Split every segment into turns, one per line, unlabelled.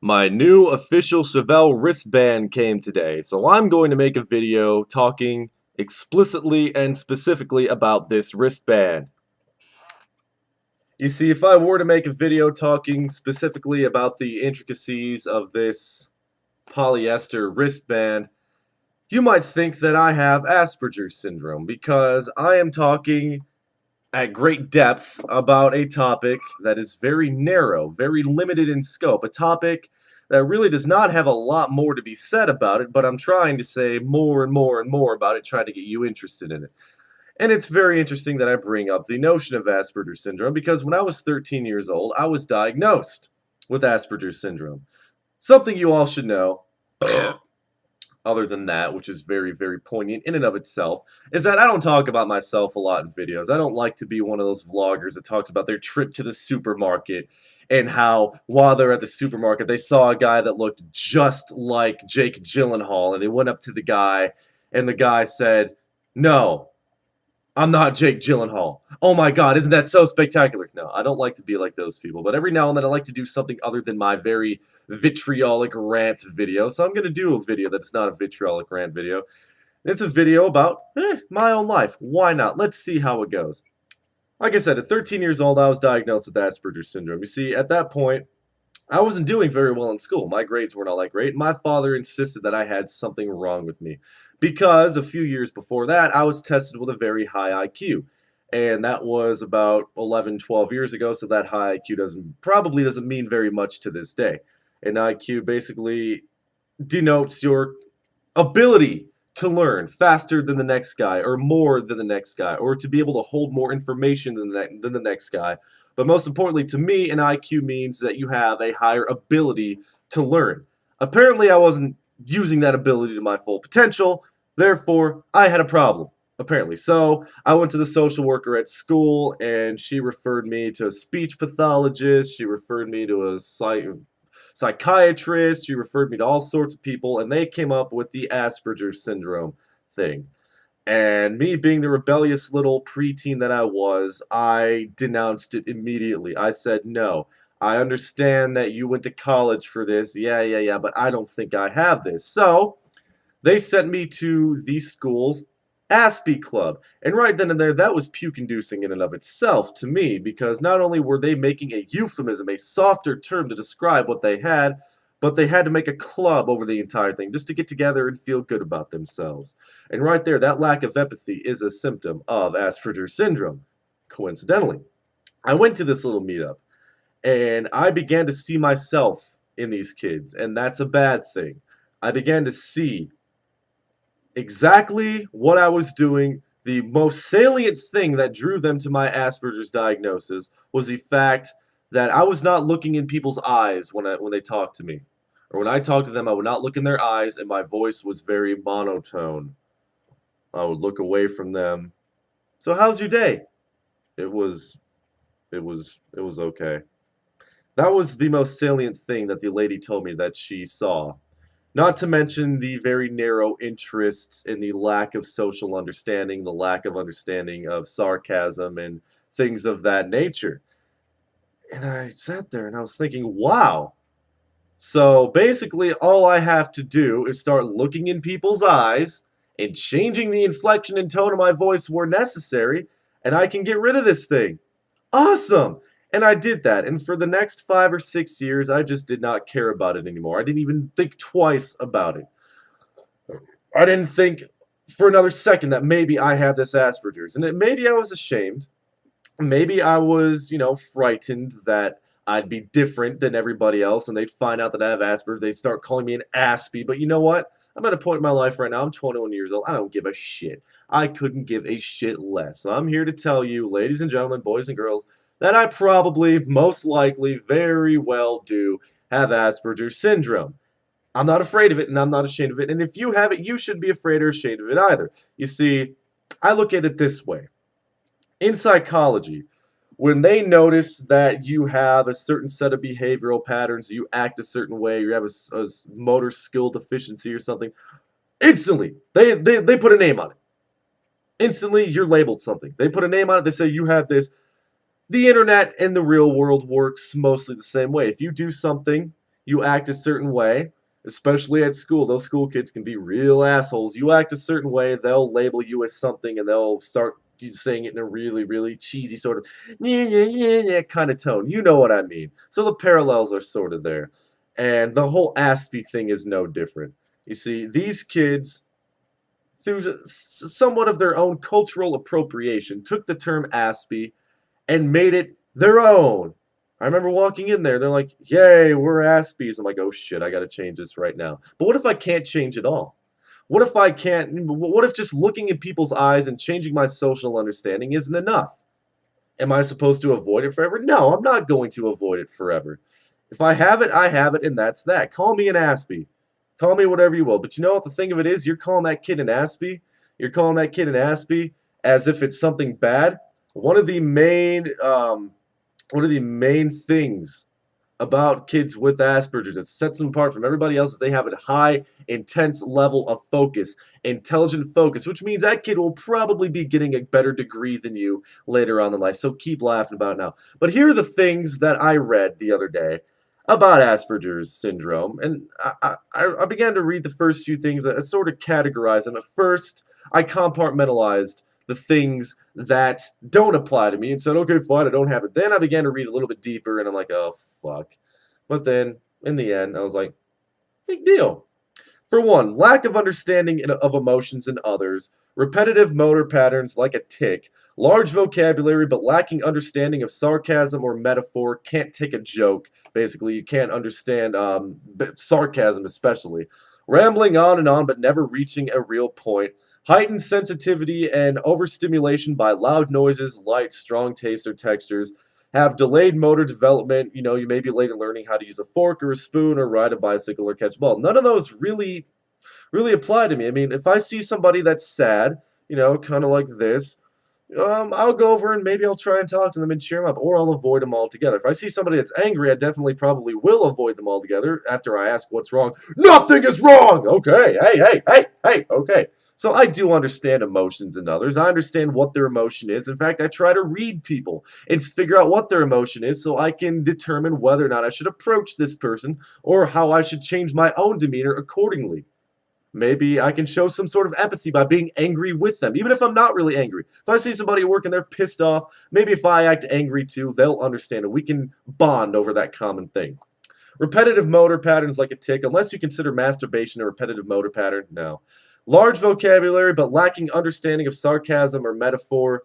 My new official Chevelle wristband came today, so I'm going to make a video talking explicitly and specifically about this wristband. You see, if I were to make a video talking specifically about the intricacies of this polyester wristband, you might think that I have Asperger syndrome because I am talking at great depth about a topic that is very narrow, very limited in scope, a topic that really does not have a lot more to be said about it, but I'm trying to say more and more and more about it, trying to get you interested in it. And it's very interesting that I bring up the notion of Asperger syndrome because when I was 13 years old, I was diagnosed with Asperger syndrome. Something you all should know other than that, which is very, very poignant in and of itself, is that I don't talk about myself a lot in videos. I don't like to be one of those vloggers that talks about their trip to the supermarket and how, while they're at the supermarket, they saw a guy that looked just like Jake Gyllenhaal, and they went up to the guy, and the guy said, "No, I'm not Jake Gyllenhaal. Oh my god, isn't that so spectacular?" No, I don't like to be like those people, but every now and then I like to do something other than my very vitriolic rant video, so I'm going to do a video that's not a vitriolic rant video. It's a video about my own life. Why not? Let's see how it goes. Like I said, at 13 years old, I was diagnosed with Asperger syndrome. You see, at that point, I wasn't doing very well in school. My grades were not that great. My father insisted that I had something wrong with me because a few years before that, I was tested with a very high IQ. And that was about 11, 12 years ago, so that high IQ probably doesn't mean very much to this day. An IQ basically denotes your ability to learn faster than the next guy, or more than the next guy, or to be able to hold more information than the next guy. But most importantly, to me, an IQ means that you have a higher ability to learn. Apparently, I wasn't using that ability to my full potential, therefore, I had a problem. Apparently. So, I went to the social worker at school, and she referred me to a speech pathologist, she referred me to a psychiatrist, she referred me to all sorts of people, and they came up with the Asperger syndrome thing. And me being the rebellious little preteen that I was, I denounced it immediately. I said, "No, I understand that you went to college for this, yeah, but I don't think I have this." So, they sent me to the school's Aspie Club. And right then and there, that was puke-inducing in and of itself to me, because not only were they making a euphemism, a softer term to describe what they had, but they had to make a club over the entire thing just to get together and feel good about themselves. And right there, that lack of empathy is a symptom of Asperger's syndrome, coincidentally. I went to this little meetup, and I began to see myself in these kids, and that's a bad thing. I began to see exactly what I was doing. The most salient thing that drew them to my Asperger's diagnosis was the fact that I was not looking in people's eyes when they talked to me. Or when I talked to them, I would not look in their eyes, and my voice was very monotone. I would look away from them. "So how's your day?" It was okay. That was the most salient thing that the lady told me that she saw. Not to mention the very narrow interests and the lack of social understanding, the lack of understanding of sarcasm and things of that nature. And I sat there and I was thinking, wow. So basically, all I have to do is start looking in people's eyes and changing the inflection and tone of my voice where necessary, and I can get rid of this thing. Awesome! And I did that, and for the next 5 or 6 years, I just did not care about it anymore. I didn't even think twice about it. I didn't think for another second that maybe I had this Asperger's, and maybe I was ashamed. Maybe I was, frightened that I'd be different than everybody else, and they'd find out that I have Asperger's. They'd start calling me an Aspie, but you know what? I'm at a point in my life right now, I'm 21 years old, I don't give a shit. I couldn't give a shit less. So I'm here to tell you, ladies and gentlemen, boys and girls, that I probably, most likely, very well do have Asperger's syndrome. I'm not afraid of it, and I'm not ashamed of it, and if you have it, you shouldn't be afraid or ashamed of it either. You see, I look at it this way. In psychology, when they notice that you have a certain set of behavioral patterns, you act a certain way, you have a motor skill deficiency or something, instantly, they put a name on it. Instantly, you're labeled something. They put a name on it, they say you have this. The internet and the real world works mostly the same way. If you do something you act a certain way, especially at school. Those school kids can be real assholes. You act a certain way, they'll label you as something and they'll start you saying it in a really, really cheesy sort of yeah, yeah, yeah, yeah kind of tone. You know what I mean. So the parallels are sort of there. And the whole Aspie thing is no different. You see, these kids, through somewhat of their own cultural appropriation, took the term Aspie and made it their own. I remember walking in there, they're like, yay, we're Aspies. I'm like, oh shit, I gotta change this right now. But what if I can't change it all? What if I can't, what if just looking in people's eyes and changing my social understanding isn't enough? Am I supposed to avoid it forever? No, I'm not going to avoid it forever. If I have it, I have it, and that's that. Call me an Aspie. Call me whatever you will. But you know what the thing of it is? You're calling that kid an Aspie. You're calling that kid an Aspie as if it's something bad. One of the main things about kids with Asperger's that sets them apart from everybody else is they have a high, intense level of focus, intelligent focus, which means that kid will probably be getting a better degree than you later on in life. So keep laughing about it now. But here are the things that I read the other day about Asperger's syndrome, and I began to read the first few things. I sort of categorized them. At first, I compartmentalized the things that don't apply to me and said, okay, fine, I don't have it. Then I began to read a little bit deeper, and I'm like, oh, fuck. But then, in the end, I was like, big deal. For one, lack of understanding of emotions in others, repetitive motor patterns like a tic, large vocabulary but lacking understanding of sarcasm or metaphor, can't take a joke. Basically, you can't understand sarcasm especially. Rambling on and on but never reaching a real point. Heightened sensitivity and overstimulation by loud noises, light, strong tastes or textures. Have delayed motor development. You know, you may be late in learning how to use a fork or a spoon or ride a bicycle or catch a ball. None of those really apply to me. I mean, if I see somebody that's sad, you know, kind of like this, I'll go over and maybe I'll try and talk to them and cheer them up, or I'll avoid them altogether. If I see somebody that's angry, I definitely probably will avoid them altogether after I ask what's wrong. Nothing is wrong! Okay, hey, okay. So I do understand emotions in others. I understand what their emotion is. In fact, I try to read people and figure out what their emotion is so I can determine whether or not I should approach this person or how I should change my own demeanor accordingly. Maybe I can show some sort of empathy by being angry with them, even if I'm not really angry. If I see somebody at work and they're pissed off, maybe if I act angry too, they'll understand and we can bond over that common thing. Repetitive motor patterns like a tic, unless you consider masturbation a repetitive motor pattern, no. Large vocabulary but lacking understanding of sarcasm or metaphor.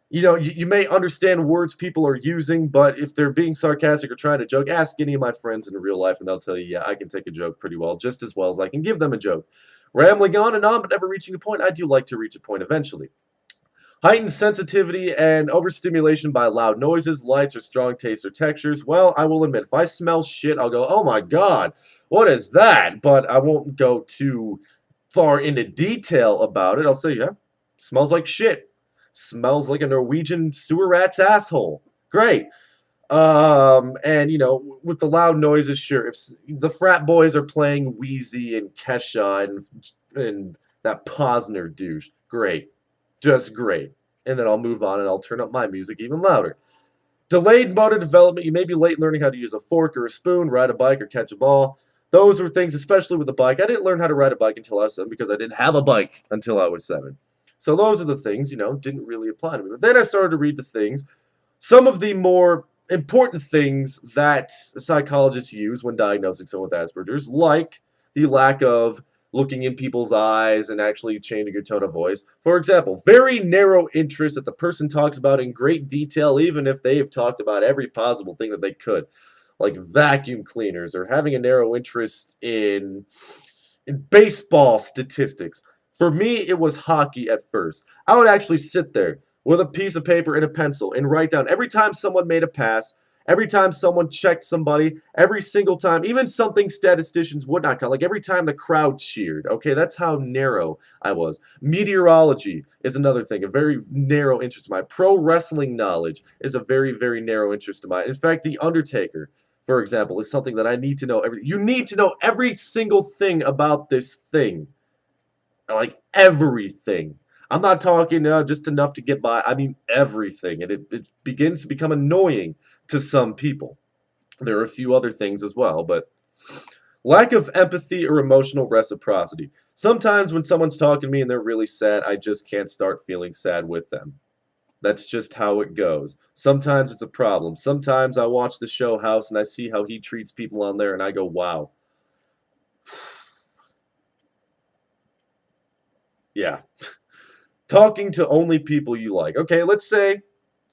You know, you may understand words people are using, but if they're being sarcastic or trying to joke, ask any of my friends in real life and they'll tell you, yeah, I can take a joke pretty well, just as well as I can give them a joke. Rambling on and on, but never reaching a point. I do like to reach a point eventually. Heightened sensitivity and overstimulation by loud noises, lights, or strong tastes or textures. Well, I will admit, if I smell shit, I'll go, oh my god, what is that? But I won't go too far into detail about it. I'll say, yeah, smells like shit. Smells like a Norwegian sewer rat's asshole. Great. And you know, with the loud noises, sure. If the frat boys are playing Wheezy and Kesha and that Posner douche, great, just great. And then I'll move on and I'll turn up my music even louder. Delayed motor development. You may be late learning how to use a fork or a spoon, ride a bike, or catch a ball. Those were things, especially with the bike. I didn't learn how to ride a bike until I was 7 because I didn't have a bike until I was 7. So those are the things, you know, didn't really apply to me. But then I started to read the things. Some of the more important things that psychologists use when diagnosing someone with Asperger's, like the lack of looking in people's eyes and actually changing your tone of voice. For example, very narrow interest that the person talks about in great detail, even if they have talked about every possible thing that they could, like vacuum cleaners, or having a narrow interest in baseball statistics. For me, it was hockey at first. I would actually sit there with a piece of paper and a pencil and write down every time someone made a pass, every time someone checked somebody, every single time, even something statisticians would not count, like every time the crowd cheered. Okay, that's how narrow I was. Meteorology is another thing, a very narrow interest of mine. Pro wrestling knowledge is a very, very narrow interest of mine. In fact, The Undertaker, for example, is something that I need to know. You need to know every single thing about this thing. Like everything. I'm not talking just enough to get by. I mean everything. And it begins to become annoying to some people. There are a few other things as well, but Lack of empathy or emotional reciprocity. Sometimes when someone's talking to me and they're really sad, I just can't start feeling sad with them. That's just how it goes. Sometimes it's a problem. Sometimes I watch the show House and I see how he treats people on there and I go, wow. Yeah. Talking to only people you like. Okay, let's say,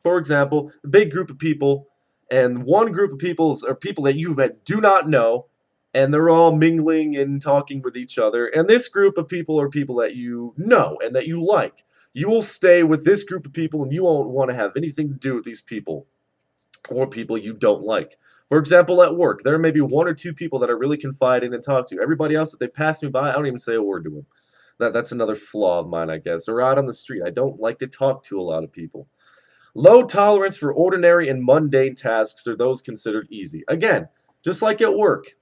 for example, a big group of people, and one group of people are people that you do not know, and they're all mingling and talking with each other. And this group of people are people that you know and that you like. You will stay with this group of people, and you won't want to have anything to do with these people or people you don't like. For example, at work, there may be one or two people that I really confide in and talk to. Everybody else, if they pass me by, I don't even say a word to them. That's another flaw of mine, I guess. Or out on the street, I don't like to talk to a lot of people. Low tolerance for ordinary and mundane tasks or those considered easy. Again, just like at work.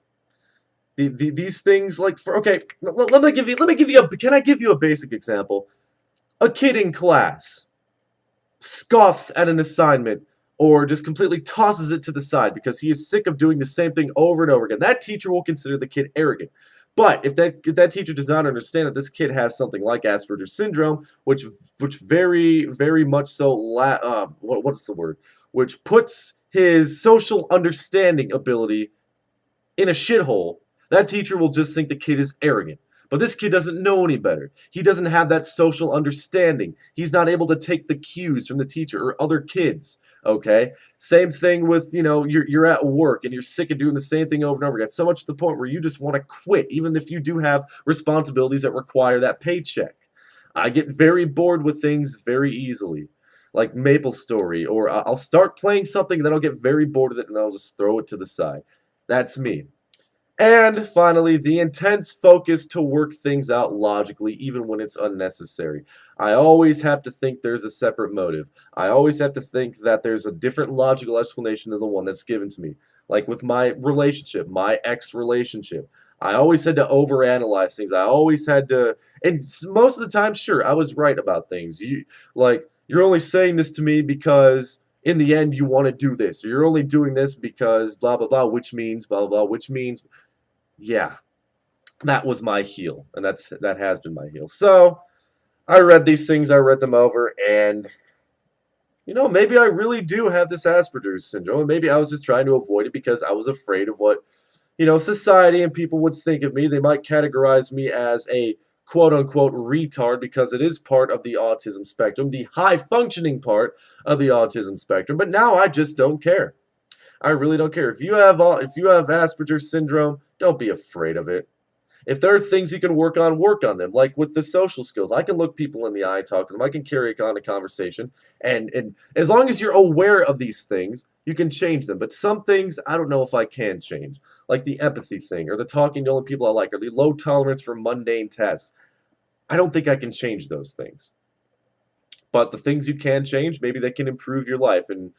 These things like for okay, let me give you a can I give you a basic example? A kid in class scoffs at an assignment or just completely tosses it to the side because he is sick of doing the same thing over and over again. That teacher will consider the kid arrogant. But if that teacher does not understand that this kid has something like Asperger syndrome, which very much so what's the word? Which puts his social understanding ability in a shithole, that teacher will just think the kid is arrogant. But this kid doesn't know any better. He doesn't have that social understanding. He's not able to take the cues from the teacher or other kids. Okay? Same thing with, you're at work and you're sick of doing the same thing over and over again. So much to the point where you just want to quit, even if you do have responsibilities that require that paycheck. I get very bored with things very easily. Like Maple Story, or I'll start playing something, then I'll get very bored with it and I'll just throw it to the side. That's me. And finally, the intense focus to work things out logically, even when it's unnecessary. I always have to think there's a separate motive. I always have to think that there's a different logical explanation than the one that's given to me. Like with my relationship, my ex relationship. I always had to overanalyze things. I always had to, and most of the time, sure, I was right about things. You're only saying this to me because in the end you want to do this, or you're only doing this because blah blah blah, which means blah blah blah, which means yeah, that was my heel, and that has been my heel. So I read these things, I read them over, and maybe I really do have this Asperger's syndrome, and maybe I was just trying to avoid it because I was afraid of what society and people would think of me. They might categorize me as a quote unquote retard because it is part of the autism spectrum, the high functioning part of the autism spectrum. But now I just don't care. I really don't care. If you have Asperger's syndrome, don't be afraid of it. If there are things you can work on them. Like with the social skills, I can look people in the eye, talk to them. I can carry on a conversation, and as long as you're aware of these things, you can change them. But some things I don't know if I can change, like the empathy thing, or the talking to only people I like, or the low tolerance for mundane tasks. I don't think I can change those things. But the things you can change, maybe they can improve your life and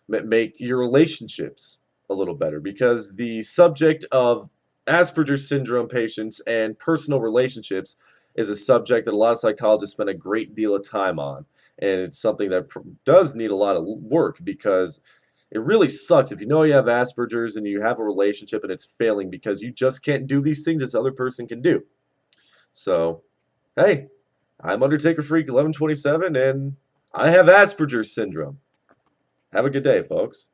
make your relationships a little better. Because the subject of Asperger's syndrome patients and personal relationships is a subject that a lot of psychologists spend a great deal of time on. And it's something that does need a lot of work because it really sucks if you know you have Asperger's and you have a relationship and it's failing because you just can't do these things this other person can do. So, hey, I'm Undertaker Freak 1127 and I have Asperger's syndrome. Have a good day, folks.